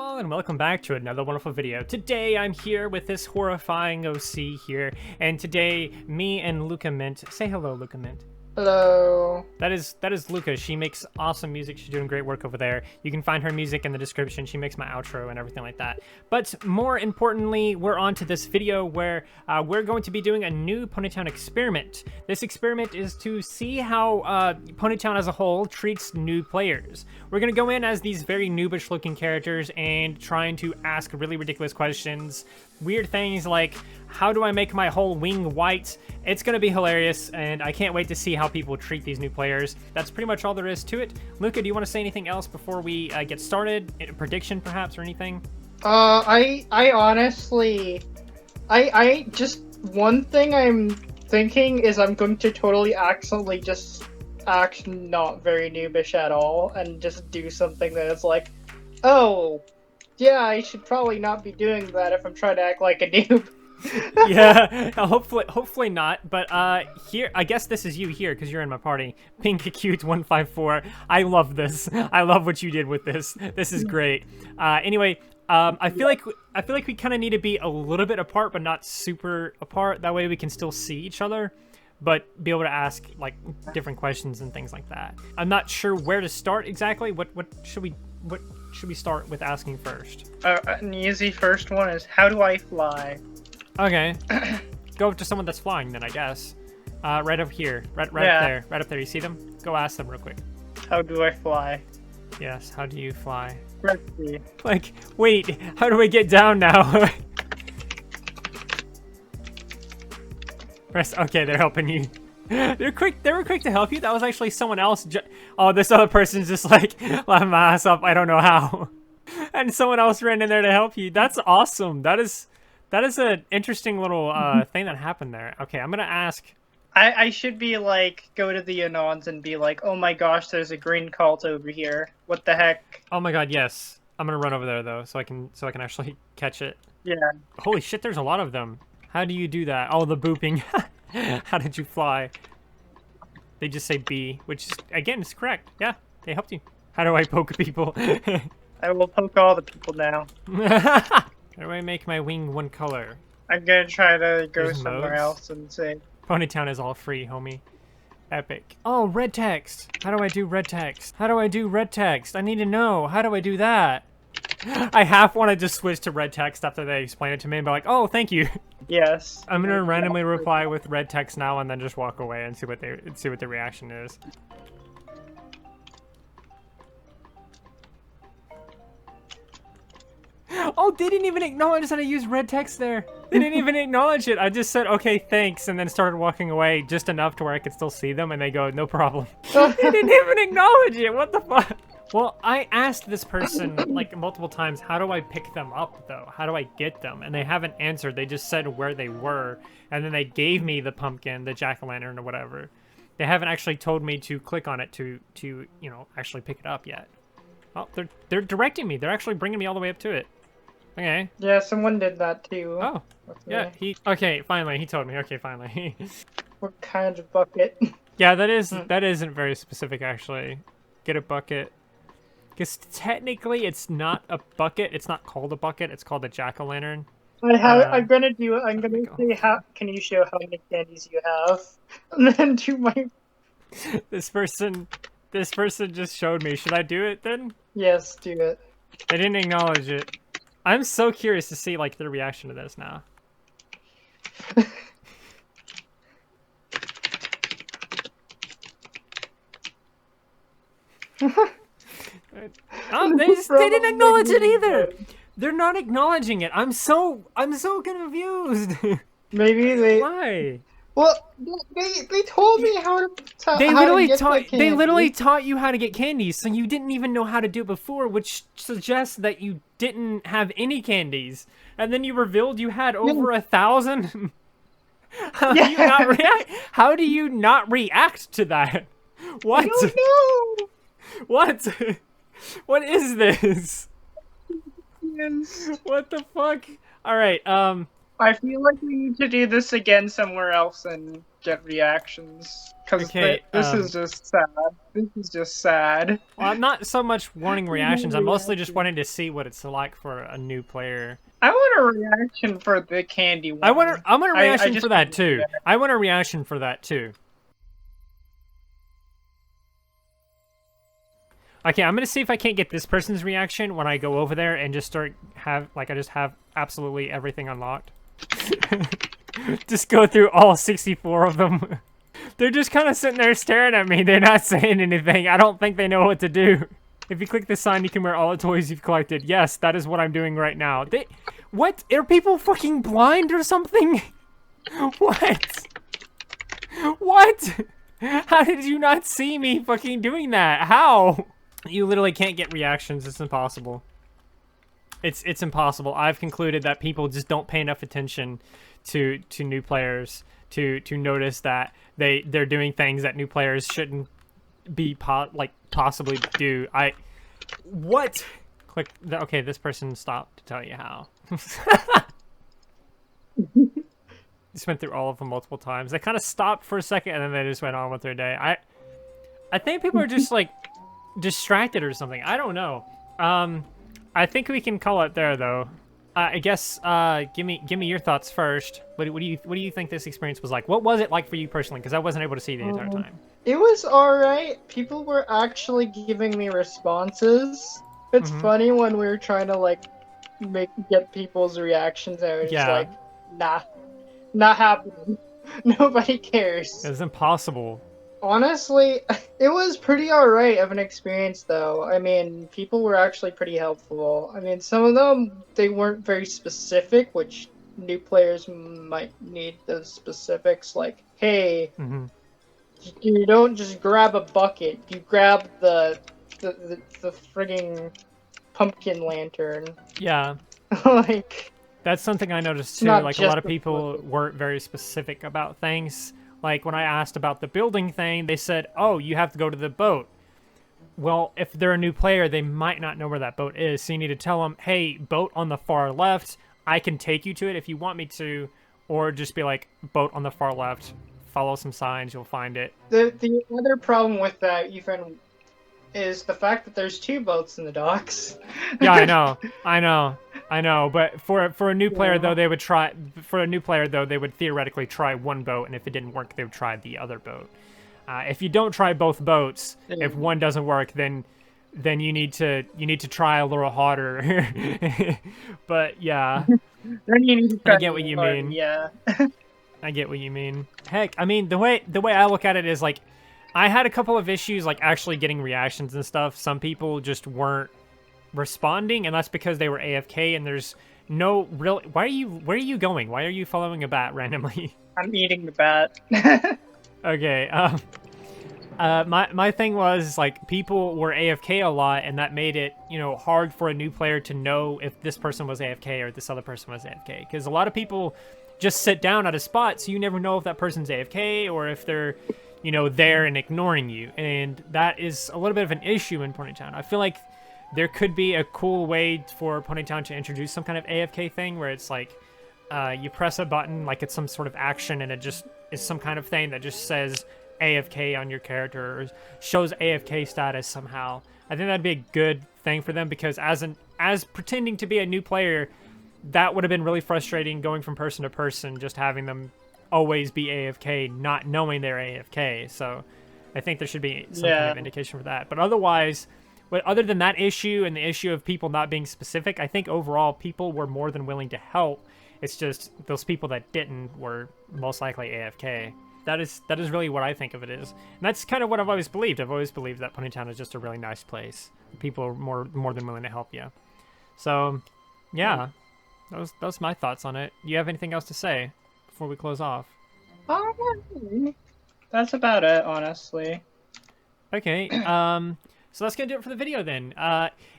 all, and welcome back to another wonderful video. Today I'm here with this horrifying OC here, and today me and Luka Mint. Say hello, Luka Mint. Hello. That is Luka. She makes awesome music. She's doing great work over there. You can find her music in the description. She makes my outro and everything like that. But more importantly, we're on to this video where we're going to be doing a new Ponytown experiment. This experiment is to see how Ponytown as a whole treats new players. We're going to go in as these very noobish looking characters and trying to ask really ridiculous questions. Weird things like, how do I make my whole wing white? It's going to be hilarious, and I can't wait to see how people treat these new players. That's pretty much all there is to it. Luka, do you want to say anything else before we get started? A prediction, perhaps, or anything? I honestly, I just, one thing I'm thinking is I'm going to totally accidentally just act not very noobish at all, and just do something that is like, oh, yeah, I should probably not be doing that if I'm trying to act like a noob. Yeah, hopefully not. But here, I guess this is you here because you're in my party. Pinkacute154. I love this. I love what you did with this. This is great. Anyway, I feel like we kind of need to be a little bit apart, but not super apart. That way we can still see each other, but be able to ask like different questions and things like that. I'm not sure where to start exactly. What should we start with asking first? An easy first one is, how do I fly? Okay. Go up to someone that's flying then, I guess. Right up here. Right Yeah. up there. Right up there. You see them? Go ask them real quick. How do I fly? Yes, how do you fly? Let's see. Like, wait, how do I get down now? Press, okay, they're helping you. They were quick to help you. That was actually someone else. Oh, this other person's just like, laughing my ass up, I don't know how. And someone else ran in there to help you. That's awesome. That is an interesting little thing that happened there. Okay, I'm gonna ask. I should be like, go to the Anons and be like, oh my gosh, there's a green cult over here. What the heck? Oh my god, yes. I'm gonna run over there though, so I can actually catch it. Yeah. Holy shit, there's a lot of them. How do you do that? Oh, the booping. How did you fly? They just say B, which again is correct. Yeah, they helped you. How do I poke people? I will poke all the people now. How do I make my wing one color? I'm gonna try to go There's somewhere modes. else and say, Ponytown is all free, homie. Epic. Oh, red text. How do I do red text? How do I do red text? I need to know. How do I do that? I half want to just switch to red text after they explain it to me and be like, oh, thank you. yes. I'm gonna randomly reply with red text now and then just walk away and see what the reaction is. Oh, they didn't even acknowledge that I used red text there. They didn't even acknowledge it. I just said, okay, thanks, and then started walking away just enough to where I could still see them, and they go, no problem. They didn't even acknowledge it. What the fuck? Well, I asked this person like multiple times, how do I pick them up though? How do I get them? And they haven't answered. They just said where they were, and then they gave me the pumpkin, the jack-o'-lantern or whatever. They haven't actually told me to click on it to you know, actually pick it up yet. Oh, they're directing me. They're actually bringing me all the way up to it. Okay. Yeah, someone did that too. Oh. Yeah, okay, finally, he told me. Okay, finally. What kind of bucket? Yeah, that isn't very specific actually. Get a bucket. Because technically it's not a bucket. It's not called a bucket. It's called a jack-o'-lantern. I'm gonna do it. I'm gonna say, can you show how many candies you have? And then do my... This person just showed me. Should I do it then? Yes, do it. They didn't acknowledge it. I'm so curious to see like their reaction to this now. Oh, they didn't acknowledge it either. They're not acknowledging it. I'm so confused. Maybe they... Why? Well, they told me how to... They how literally taught you how to get candies, so you didn't even know how to do it before, which suggests that you didn't have any candies. And then you revealed you had over 1,000. How do you not react to that? What? I don't know. What? What is this? Yes. What the fuck? All right. I feel like we need to do this again somewhere else and get reactions. Because Okay, this is just sad. This is just sad. well, I'm not so much wanting reactions. I'm mostly just Reaction. wanting to see what it's like for a new player. I want a reaction for the candy one. I want a reaction just for that want to see too. that. I want a reaction for that too. Okay, I'm gonna see if I can't get this person's reaction when I go over there and just I just have absolutely everything unlocked. Just go through all 64 of them. They're just kind of sitting there staring at me. They're not saying anything. I don't think they know what to do. If you click the sign, you can wear all the toys you've collected. Yes, that is what I'm doing right now. What? Are people fucking blind or something? What? What? How did you not see me fucking doing that? How? You literally can't get reactions. It's impossible. It's impossible. I've concluded that people just don't pay enough attention to new players to notice that they're doing things that new players shouldn't be possibly do. What? Click. Okay, this person stopped to tell you how. Just went through all of them multiple times. They kind of stopped for a second and then they just went on with their day. I think people are just like distracted or something. I don't know. I think we can call it there though. I guess give me your thoughts first. What do you think this experience was like? What was it like for you personally? Because I wasn't able to see the entire time. It was alright. People were actually giving me responses. It's funny when we were trying to like get people's reactions and it was just like, nah, not happening. Nobody cares. It was impossible. Honestly, it was pretty alright of an experience though. I mean, people were actually pretty helpful. I mean, some of them, they weren't very specific, which new players might need those specifics, like, hey, you don't just grab a bucket, you grab the frigging pumpkin lantern. Yeah. Like, that's something I noticed too. Like a lot of people weren't very specific about things. Like when I asked about the building thing, they said, "Oh, you have to go to the boat." Well, if they're a new player, they might not know where that boat is. So you need to tell them, "Hey, boat on the far left. I can take you to it if you want me to," or just be like, "Boat on the far left. Follow some signs, you'll find it." The other problem with that even is the fact that there's two boats in the docks. Yeah, I know. But for a new player though, they would try. For a new player though, they would theoretically try one boat, and if it didn't work, they would try the other boat. If you don't try both boats, if one doesn't work, then you need to try a little harder. But yeah, then you need to try I get what you mean. Yeah. I get what you mean. Heck, I mean the way I look at it is like, I had a couple of issues like actually getting reactions and stuff. Some people just weren't responding, and that's because they were AFK. And there's no real. Where are you going? Why are you following a bat randomly? I'm eating the bat. Okay. My thing was like people were AFK a lot, and that made it hard for a new player to know if this person was AFK or this other person was AFK, because a lot of people just sit down at a spot, so you never know if that person's AFK or if they're there and ignoring you, and that is a little bit of an issue in Ponytown. I feel like there could be a cool way for Ponytown to introduce some kind of AFK thing where it's like you press a button, like it's some sort of action, and it just is some kind of thing that just says AFK on your character or shows AFK status somehow. I think that'd be a good thing for them, because as pretending to be a new player, that would have been really frustrating going from person to person, just having them always be AFK, not knowing they're AFK. So I think there should be some kind of indication for that. But otherwise, other than that issue and the issue of people not being specific, I think overall people were more than willing to help. It's just those people that didn't were most likely AFK. That is really what I think of it is. And that's kind of what I've always believed. I've always believed that Ponytown is just a really nice place. People are more than willing to help you. So, yeah. Those my thoughts on it. You have anything else to say before we close off? That's about it, honestly. Okay, so that's gonna do it for the video then.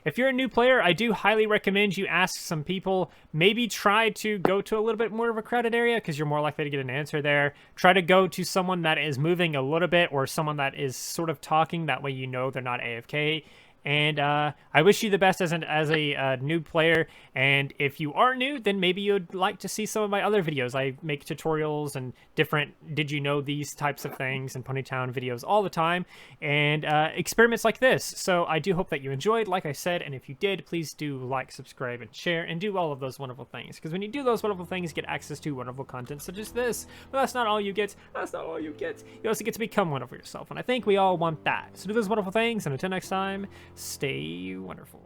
If you're a new player, I do highly recommend you ask some people. Maybe try to go to a little bit more of a crowded area, because you're more likely to get an answer there. Try to go to someone that is moving a little bit, or someone that is sort of talking. That way you know they're not AFK. And I wish you the best as a new player. And if you are new, then maybe you'd like to see some of my other videos. I make tutorials and different did you know these types of things and Ponytown videos all the time, and experiments like this. So I do hope that you enjoyed, like I said, and if you did, please do like, subscribe, and share, and do all of those wonderful things. Because when you do those wonderful things, you get access to wonderful content such as this. But that's not all you get. That's not all you get. You also get to become wonderful yourself, and I think we all want that. So do those wonderful things, and until next time, stay wonderful.